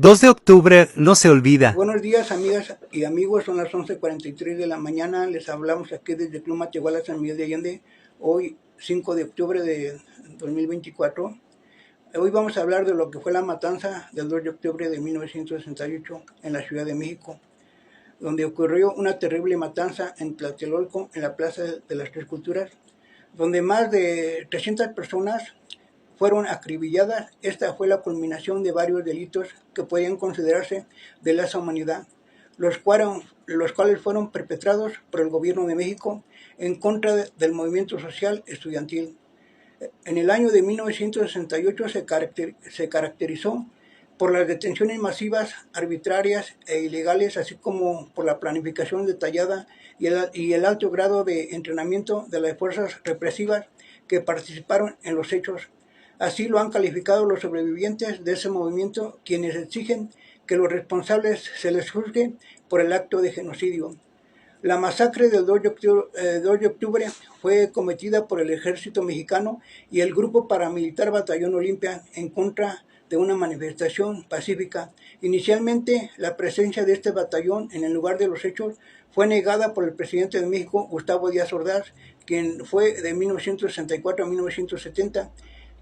2 de octubre no se olvida. Buenos días, amigas y amigos, son las 11:43 de la mañana. Les hablamos aquí desde Club Matehuala, San Miguel de Allende, hoy 5 de octubre de 2024. Hoy vamos a hablar de lo que fue la matanza del 2 de octubre de 1968 en la Ciudad de México, donde ocurrió una terrible matanza en Tlatelolco, en la Plaza de las Tres Culturas, donde más de 300 personas fueron acribilladas. Esta fue la culminación de varios delitos que podían considerarse de lesa humanidad, los cuales fueron perpetrados por el gobierno de México en contra del movimiento social estudiantil. En el año de 1968 se caracterizó por las detenciones masivas, arbitrarias e ilegales, así como por la planificación detallada y el alto grado de entrenamiento de las fuerzas represivas que participaron en los hechos. Así lo han calificado los sobrevivientes de ese movimiento, quienes exigen que los responsables se les juzgue por el acto de genocidio. La masacre del 2 de octubre fue cometida por el ejército mexicano y el grupo paramilitar Batallón Olimpia en contra de una manifestación pacífica. Inicialmente, la presencia de este batallón en el lugar de los hechos fue negada por el presidente de México, Gustavo Díaz Ordaz, quien fue de 1964 a 1970,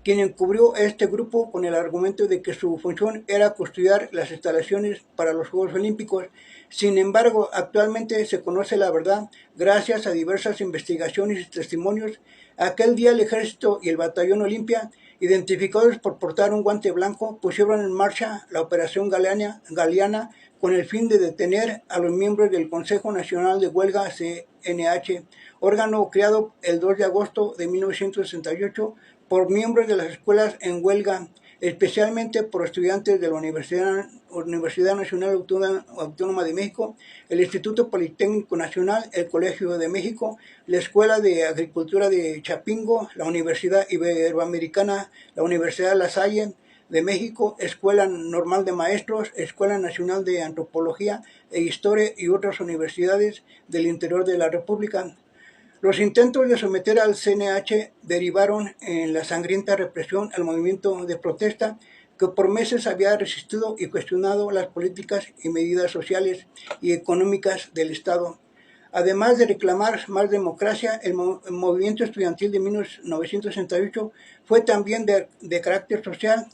quien encubrió a este grupo con el argumento de que su función era custodiar las instalaciones para los Juegos Olímpicos. Sin embargo, actualmente se conoce la verdad gracias a diversas investigaciones y testimonios. Aquel día el Ejército y el Batallón Olimpia, identificados por portar un guante blanco, pusieron en marcha la Operación Galeana con el fin de detener a los miembros del Consejo Nacional de Huelga CNH, órgano creado el 2 de agosto de 1968 por miembros de las escuelas en huelga, especialmente por estudiantes de la Universidad Nacional Autónoma de México, el Instituto Politécnico Nacional, el Colegio de México, la Escuela de Agricultura de Chapingo, la Universidad Iberoamericana, la Universidad La Salle de México, Escuela Normal de Maestros, Escuela Nacional de Antropología e Historia y otras universidades del interior de la República. Los intentos de someter al CNH derivaron en la sangrienta represión al movimiento de protesta que por meses había resistido y cuestionado las políticas y medidas sociales y económicas del Estado. Además de reclamar más democracia, el movimiento estudiantil de 1968 fue también de carácter social,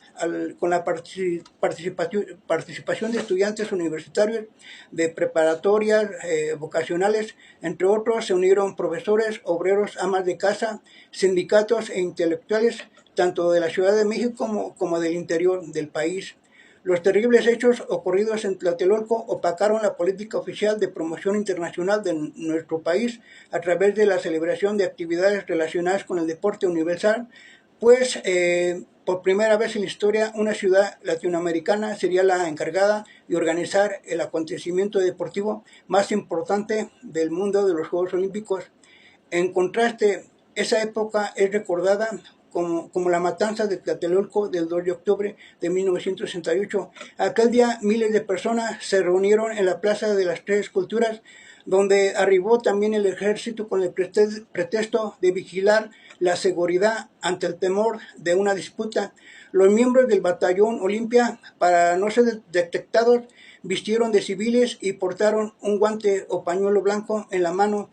con la participación de estudiantes universitarios, de preparatorias, vocacionales, entre otros. Se unieron profesores, obreros, amas de casa, sindicatos e intelectuales, tanto de la Ciudad de México como del interior del país. Los terribles hechos ocurridos en Tlatelolco opacaron la política oficial de promoción internacional de nuestro país a través de la celebración de actividades relacionadas con el deporte universal, pues por primera vez en la historia una ciudad latinoamericana sería la encargada de organizar el acontecimiento deportivo más importante del mundo de los Juegos Olímpicos. En contraste, esa época es recordada como la matanza de Tlatelolco del 2 de octubre de 1968. Aquel día miles de personas se reunieron en la Plaza de las Tres Culturas, donde arribó también el ejército con el pretexto de vigilar la seguridad ante el temor de una disputa. Los miembros del Batallón Olimpia, para no ser detectados, vistieron de civiles y portaron un guante o pañuelo blanco en la mano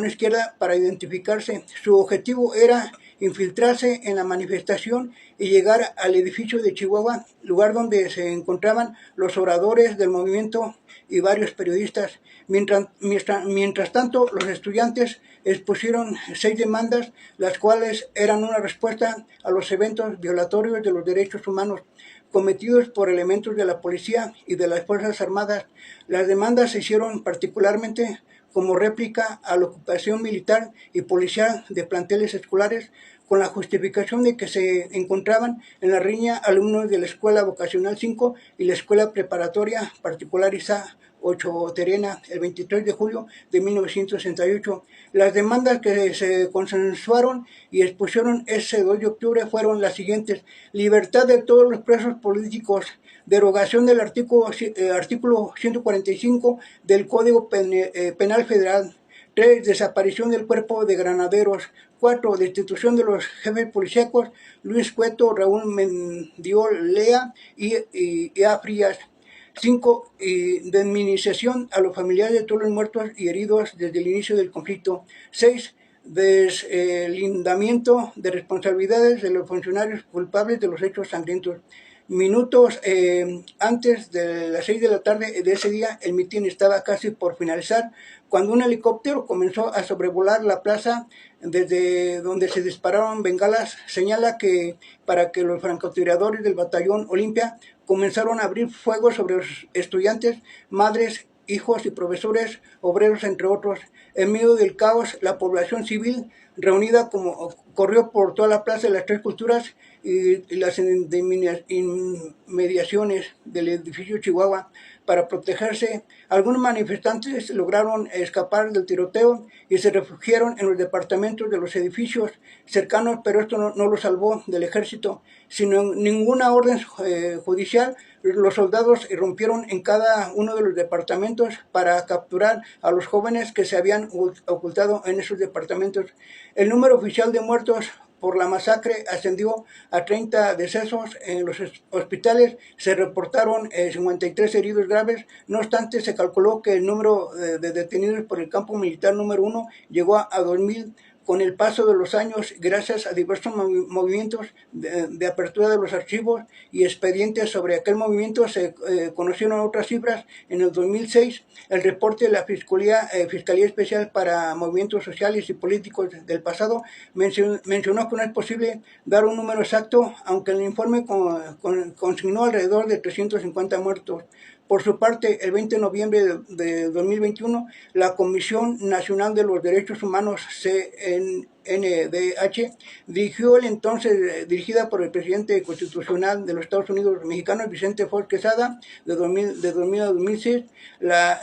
izquierda para identificarse. Su objetivo era infiltrarse en la manifestación y llegar al edificio de Chihuahua, lugar donde se encontraban los oradores del movimiento y varios periodistas. Mientras tanto, los estudiantes expusieron 6 demandas, las cuales eran una respuesta a los eventos violatorios de los derechos humanos cometidos por elementos de la policía y de las Fuerzas Armadas. Las demandas se hicieron particularmente como réplica a la ocupación militar y policial de planteles escolares, con la justificación de que se encontraban en la riña alumnos de la Escuela Vocacional 5 y la Escuela Preparatoria Particular ISA 8 Terena, el 23 de julio de 1968. Las demandas que se consensuaron y expusieron ese 2 de octubre fueron las siguientes: libertad de todos los presos políticos, derogación del artículo 145 del Código Penal Federal. 3. Desaparición del cuerpo de granaderos. 4. Destitución de los jefes policíacos Luis Cueto, Raúl Mendiolea y A. Frías. 5. Indemnización a los familiares de todos los muertos y heridos desde el inicio del conflicto. 6. Deslindamiento de responsabilidades de los funcionarios culpables de los hechos sangrientos. Minutos antes de las 6 de la tarde de ese día, el mitin estaba casi por finalizar cuando un helicóptero comenzó a sobrevolar la plaza desde donde se dispararon bengalas. Señala que para que los francotiradores del batallón Olimpia comenzaron a abrir fuego sobre los estudiantes, madres, hijos y profesores, obreros, entre otros. En medio del caos, la población civil reunida corrió por toda la plaza de las Tres Culturas y las inmediaciones del edificio Chihuahua para protegerse. Algunos manifestantes lograron escapar del tiroteo y se refugiaron en los departamentos de los edificios cercanos, pero esto no los salvó del ejército. Sin ninguna orden judicial, los soldados irrumpieron en cada uno de los departamentos para capturar a los jóvenes que se habían ocultado en esos departamentos. El número oficial de muertos por la masacre ascendió a 30 decesos. En los hospitales se reportaron 53 heridos graves. No obstante, se calculó que el número de detenidos por el campo militar número 1 llegó a 2,000. Con el paso de los años, gracias a diversos movimientos de apertura de los archivos y expedientes sobre aquel movimiento, se conocieron otras cifras. En el 2006, el reporte de la Fiscalía Especial para Movimientos Sociales y Políticos del pasado mencionó que no es posible dar un número exacto, aunque el informe consignó alrededor de 350 muertos. Por su parte, el 20 de noviembre de 2021, la Comisión Nacional de los Derechos Humanos, CNDH, dirigida por el presidente constitucional de los Estados Unidos mexicanos, Vicente Fox Quesada, de 2000 a 2006, la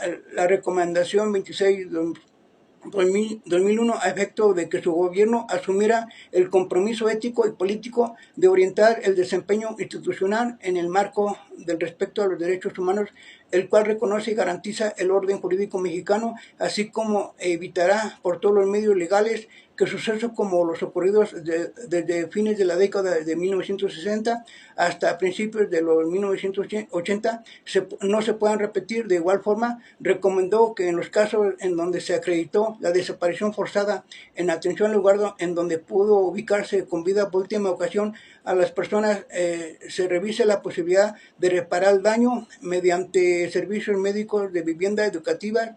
recomendación 26 2001 a efecto de que su gobierno asumiera el compromiso ético y político de orientar el desempeño institucional en el marco del respeto a los derechos humanos, el cual reconoce y garantiza el orden jurídico mexicano, así como evitará por todos los medios legales que sucesos como los ocurridos desde fines de la década de 1960 hasta principios de los 1980 no se puedan repetir. De igual forma, recomendó que en los casos en donde se acreditó la desaparición forzada en atención al lugar en donde pudo ubicarse con vida por última ocasión a las personas, se revise la posibilidad de reparar el daño mediante servicios médicos, de vivienda educativa,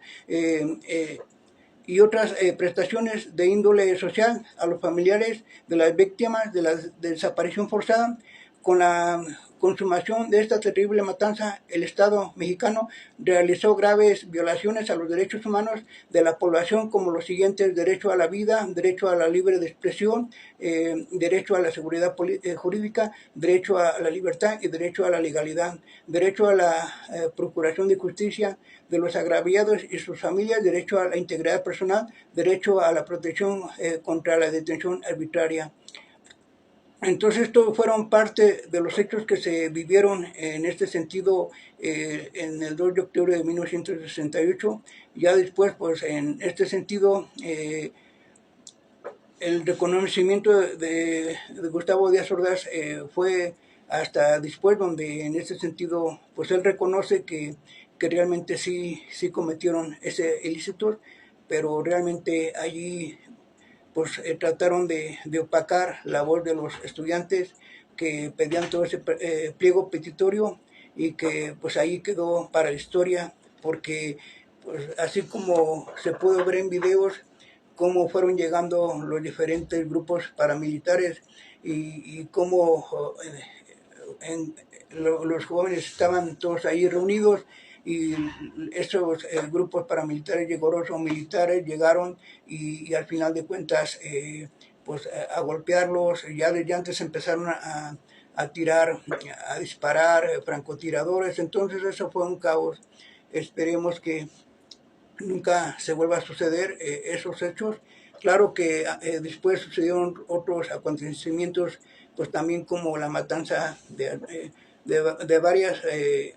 y otras prestaciones de índole social a los familiares de las víctimas de la desaparición forzada. Con la consumación de esta terrible matanza, el Estado mexicano realizó graves violaciones a los derechos humanos de la población, como los siguientes: derecho a la vida, derecho a la libre expresión, derecho a la seguridad jurídica, derecho a la libertad y derecho a la legalidad, derecho a la procuración de justicia de los agraviados y sus familias, derecho a la integridad personal, derecho a la protección contra la detención arbitraria. Entonces, estos fueron parte de los hechos que se vivieron en este sentido en el 2 de octubre de 1968. Ya después, pues en este sentido, el reconocimiento de Gustavo Díaz Ordaz fue hasta después, donde en este sentido, pues él reconoce que realmente sí cometieron ese ilícito, pero realmente allí pues trataron de opacar la voz de los estudiantes que pedían todo ese pliego petitorio, y que pues ahí quedó para la historia, porque pues así como se pudo ver en videos cómo fueron llegando los diferentes grupos paramilitares y cómo los jóvenes estaban todos ahí reunidos, y estos grupos paramilitares o militares llegaron y al final de cuentas pues a golpearlos. Ya desde antes empezaron a tirar, a disparar francotiradores. Entonces eso fue un caos. Esperemos que nunca se vuelva a suceder esos hechos. Claro que después sucedieron otros acontecimientos, pues también como la matanza de varias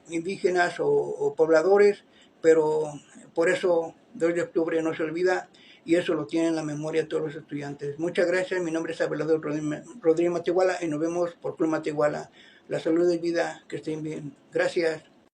indígenas o pobladores, pero por eso 2 de octubre no se olvida, y eso lo tienen en la memoria todos los estudiantes. Muchas gracias, mi nombre es Abelardo Rodríguez Matehuala y nos vemos por Club Matehuala. La salud es vida, que estén bien. Gracias.